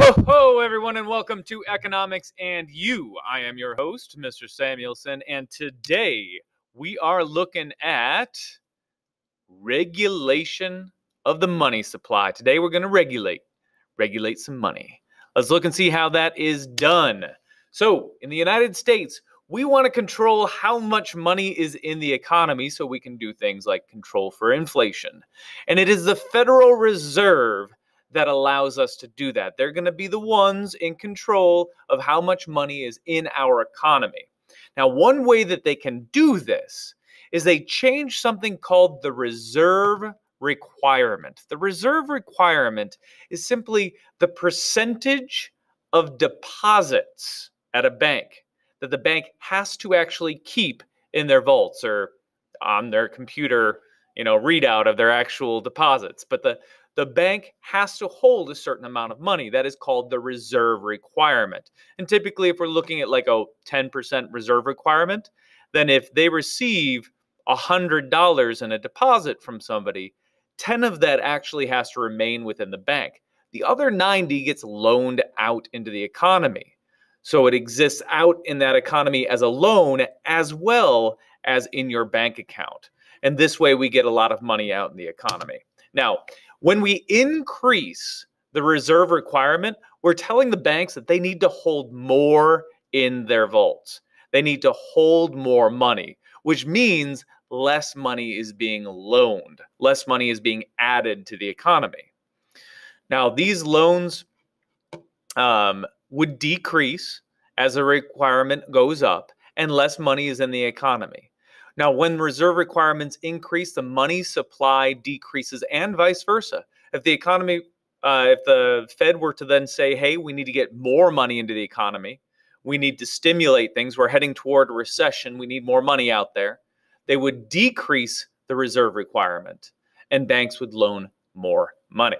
Ho ho, everyone, and welcome to Economics and You. I am your host, Mr. Samuelson, and today we are looking at regulation of the money supply. Today we're going to regulate some money. Let's look and see how that is done. So, in the United States, we want to control how much money is in the economy so we can do things like control for inflation. And it is the Federal Reserve that allows us to do that. They're going to be the ones in control of how much money is in our economy. Now, one way that they can do this is they change something called the reserve requirement. The reserve requirement is simply the percentage of deposits at a bank that the bank has to actually keep in their vaults or on their computer, readout of their actual deposits. But the bank has to hold a certain amount of money. That is called the reserve requirement. And typically, if we're looking at like a 10% reserve requirement, then if they receive $100 in a deposit from somebody, 10 of that actually has to remain within the bank. The other 90 gets loaned out into the economy. So it exists out in that economy as a loan as well as in your bank account. And this way we get a lot of money out in the economy. Now, when we increase the reserve requirement, we're telling the banks that they need to hold more in their vaults. They need to hold more money, which means less money is being loaned. Less money is being added to the economy. Now, these loans would decrease as the requirement goes up and less money is in the economy. Now, when reserve requirements increase, the money supply decreases and vice versa. If the economy, if the Fed were to then say, hey, we need to get more money into the economy, we need to stimulate things, we're heading toward a recession, we need more money out there, they would decrease the reserve requirement and banks would loan more money.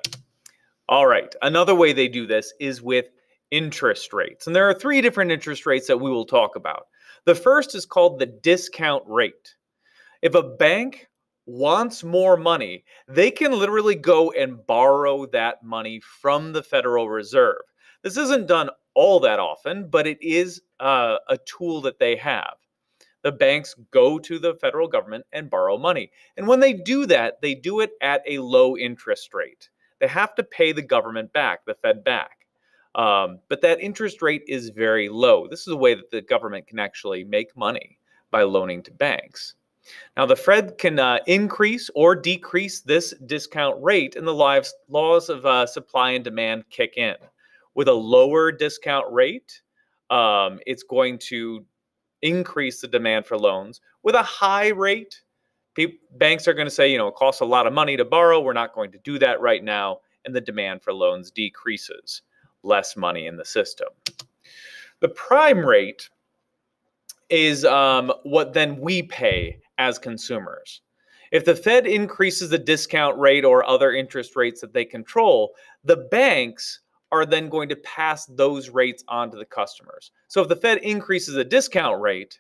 All right, another way they do this is with interest rates. And there are three different interest rates that we will talk about. The first is called the discount rate. If a bank wants more money, they can literally go and borrow that money from the Federal Reserve. This isn't done all that often, but it is a tool that they have. The banks go to the federal government and borrow money. And when they do that, they do it at a low interest rate. They have to pay the government back, the Fed back. But that interest rate is very low. This is a way that the government can actually make money by loaning to banks. Now, the Fed can increase or decrease this discount rate, and the laws of supply and demand kick in. With a lower discount rate, it's going to increase the demand for loans. With a high rate, banks are going to say, it costs a lot of money to borrow. We're not going to do that right now, and the demand for loans decreases. Less money in the system. The prime rate is what then we pay as consumers. If the Fed increases the discount rate or other interest rates that they control, the banks are then going to pass those rates on to the customers. So if the Fed increases the discount rate,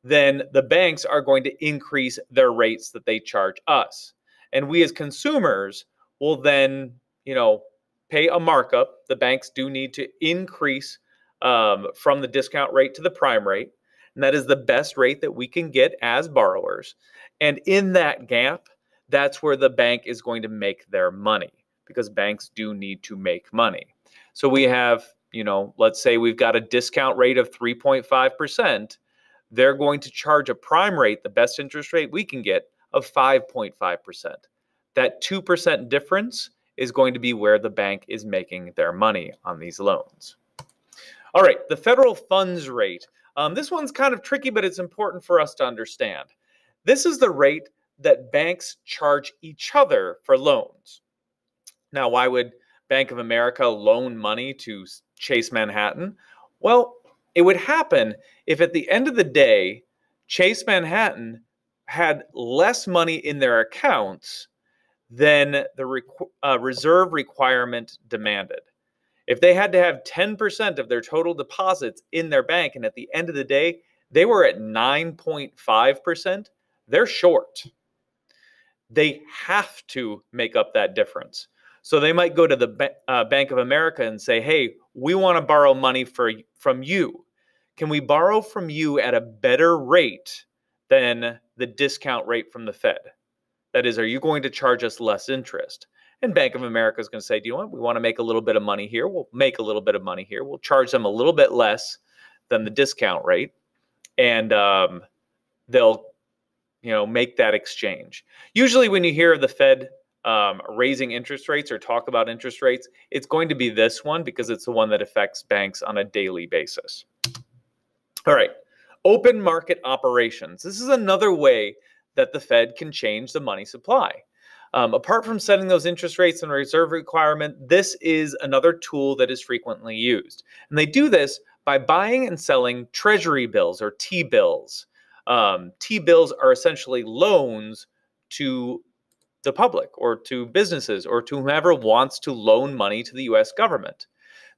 then the banks are going to increase their rates that they charge us. And we as consumers will then, pay a markup. The banks do need to increase from the discount rate to the prime rate. And that is the best rate that we can get as borrowers. And in that gap, that's where the bank is going to make their money because banks do need to make money. So we have, let's say we've got a discount rate of 3.5%. They're going to charge a prime rate, the best interest rate we can get, of 5.5%. That 2% difference is going to be where the bank is making their money on these loans. All right, the federal funds rate. This one's kind of tricky, but it's important for us to understand. This is the rate that banks charge each other for loans. Now, why would Bank of America loan money to Chase Manhattan? Well, it would happen if at the end of the day, Chase Manhattan had less money in their accounts than the reserve requirement demanded. If they had to have 10% of their total deposits in their bank, and at the end of the day, they were at 9.5%, they're short. They have to make up that difference. So they might go to the Bank of America and say, hey, we want to borrow money from you. Can we borrow from you at a better rate than the discount rate from the Fed? That is, are you going to charge us less interest? And Bank of America is going to say, do you know what? We want to make a little bit of money here. We'll make a little bit of money here. We'll charge them a little bit less than the discount rate. And they'll, make that exchange. Usually when you hear of the Fed raising interest rates or talk about interest rates, it's going to be this one because it's the one that affects banks on a daily basis. All right, open market operations. This is another way that the Fed can change the money supply. Apart from setting those interest rates and reserve requirement, this is another tool that is frequently used. And they do this by buying and selling treasury bills or T-bills. T-bills are essentially loans to the public or to businesses or to whomever wants to loan money to the US government.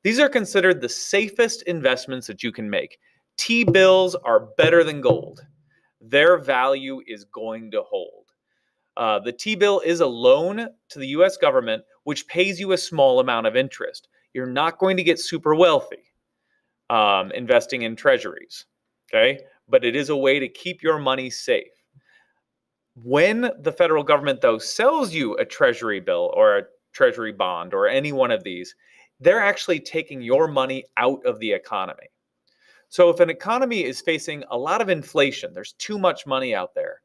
These are considered the safest investments that you can make. T-bills are better than gold. Their value is going to hold. The T-bill is a loan to the US government, which pays you a small amount of interest. You're not going to get super wealthy investing in treasuries, okay? But it is a way to keep your money safe. When the federal government, though, sells you a treasury bill or a treasury bond or any one of these, they're actually taking your money out of the economy. So if an economy is facing a lot of inflation, there's too much money out there,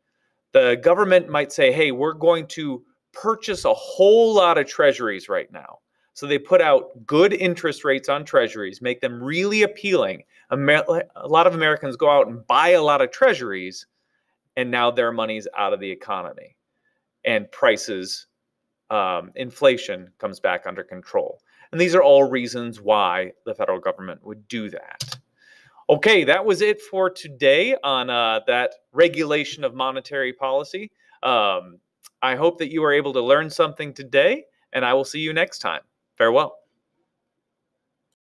the government might say, hey, we're going to purchase a whole lot of treasuries right now. So they put out good interest rates on treasuries, make them really appealing. A lot of Americans go out and buy a lot of treasuries, and now their money's out of the economy. And prices, inflation comes back under control. And these are all reasons why the federal government would do that. Okay, that was it for today on that regulation of monetary policy. I hope that you were able to learn something today, and I will see you next time. Farewell.